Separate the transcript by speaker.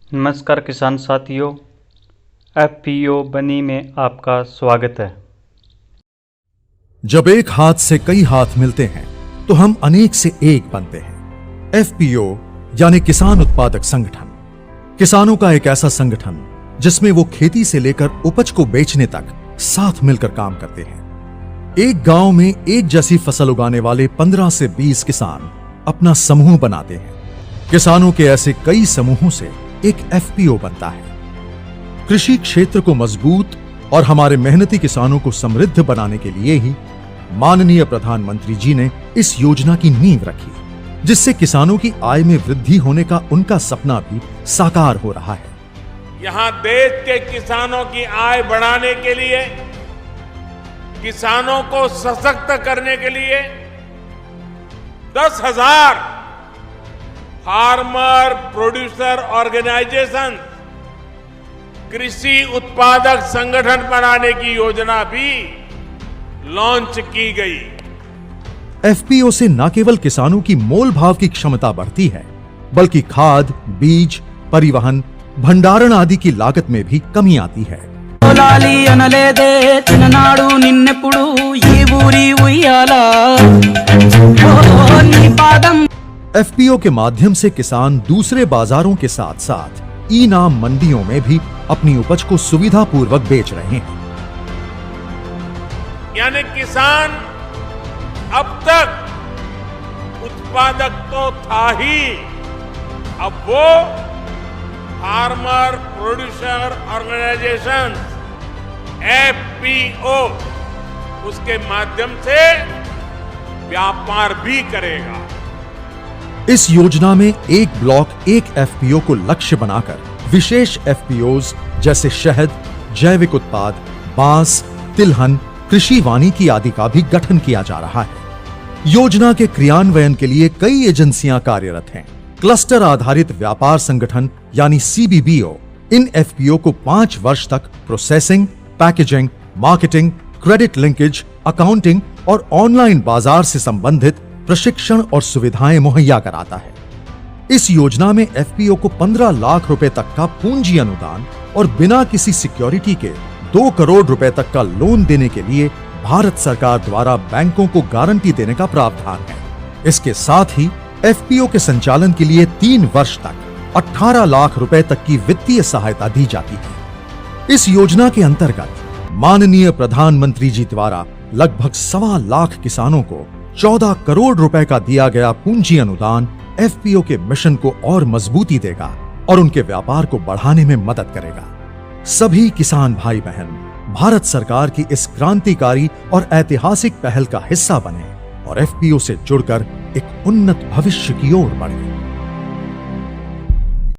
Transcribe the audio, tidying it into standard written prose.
Speaker 1: नमस्कार किसान साथियों, एफपीओ बनी में आपका स्वागत है।
Speaker 2: जब एक हाथ से कई हाथ मिलते हैं तो हम अनेक से एक बनते हैं। एफपीओ यानी किसान उत्पादक संगठन, किसानों का एक ऐसा संगठन जिसमें वो खेती से लेकर उपज को बेचने तक साथ मिलकर काम करते हैं। एक गांव में एक जैसी फसल उगाने वाले 15 से 20 किसान अपना समूह बनाते हैं। किसानों के ऐसे कई समूहों से एक एफपीओ बनता है। कृषि क्षेत्र को मजबूत और हमारे मेहनती किसानों को समृद्ध बनाने के लिए ही माननीय प्रधानमंत्री जी ने इस योजना की नींव रखी, जिससे किसानों की आय में वृद्धि होने का उनका सपना भी साकार हो रहा है।
Speaker 3: यहां देश के किसानों की आय बढ़ाने के लिए, किसानों को सशक्त करने के लिए 10,000 फार्मर प्रोड्यूसर ऑर्गेनाइजेशन, कृषि उत्पादक संगठन बनाने की योजना भी लॉन्च की गई।
Speaker 2: एफपीओ से न केवल किसानों की मोल भाव की क्षमता बढ़ती है, बल्कि खाद, बीज, परिवहन, भंडारण आदि की लागत में भी कमी आती है। एफपीओ के माध्यम से किसान दूसरे बाजारों के साथ साथ ई नाम मंडियों में भी अपनी उपज को सुविधा पूर्वक बेच रहे हैं।
Speaker 3: यानी किसान अब तक उत्पादक तो था ही, अब वो फार्मर प्रोड्यूसर ऑर्गेनाइजेशन एफपीओ, उसके माध्यम से व्यापार भी करेगा।
Speaker 2: इस योजना में एक ब्लॉक एक एफपीओ को लक्ष्य बनाकर विशेष एफपीओज जैसे शहद, जैविक उत्पाद, बांस, तिलहन, कृषि वानिकी आदि का भी गठन किया जा रहा है। योजना के क्रियान्वयन के लिए कई एजेंसियां कार्यरत हैं। क्लस्टर आधारित व्यापार संगठन यानी सीबीबीओ इन एफपीओ को 5 वर्ष तक processing, packaging, marketing, credit linkage, accounting और ऑनलाइन बाजार से संबंधित प्रशिक्षण और सुविधाएं मुहैया कराता है। इस योजना में एफपीओ को 15 लाख रुपए तक का पूंजी अनुदान और बिना किसी सिक्योरिटी के 2 करोड़ रुपए तक का लोन देने के लिए भारत सरकार द्वारा बैंकों को गारंटी देने का प्रावधान है। इसके साथ ही एफपीओ के संचालन के लिए 3 वर्ष तक 18 लाख रुपए तक की वित्तीय सहायता दी जाती है। इस योजना के अंतर्गत माननीय प्रधानमंत्री जी द्वारा लगभग 1.25 लाख किसानों को 14 करोड़ रुपए का दिया गया पूंजी अनुदान एफपीओ के मिशन को और मजबूती देगा और उनके व्यापार को बढ़ाने में मदद करेगा। सभी किसान भाई बहन भारत सरकार की इस क्रांतिकारी और ऐतिहासिक पहल का हिस्सा बने और एफपीओ से जुड़कर एक उन्नत भविष्य की ओर बढ़े।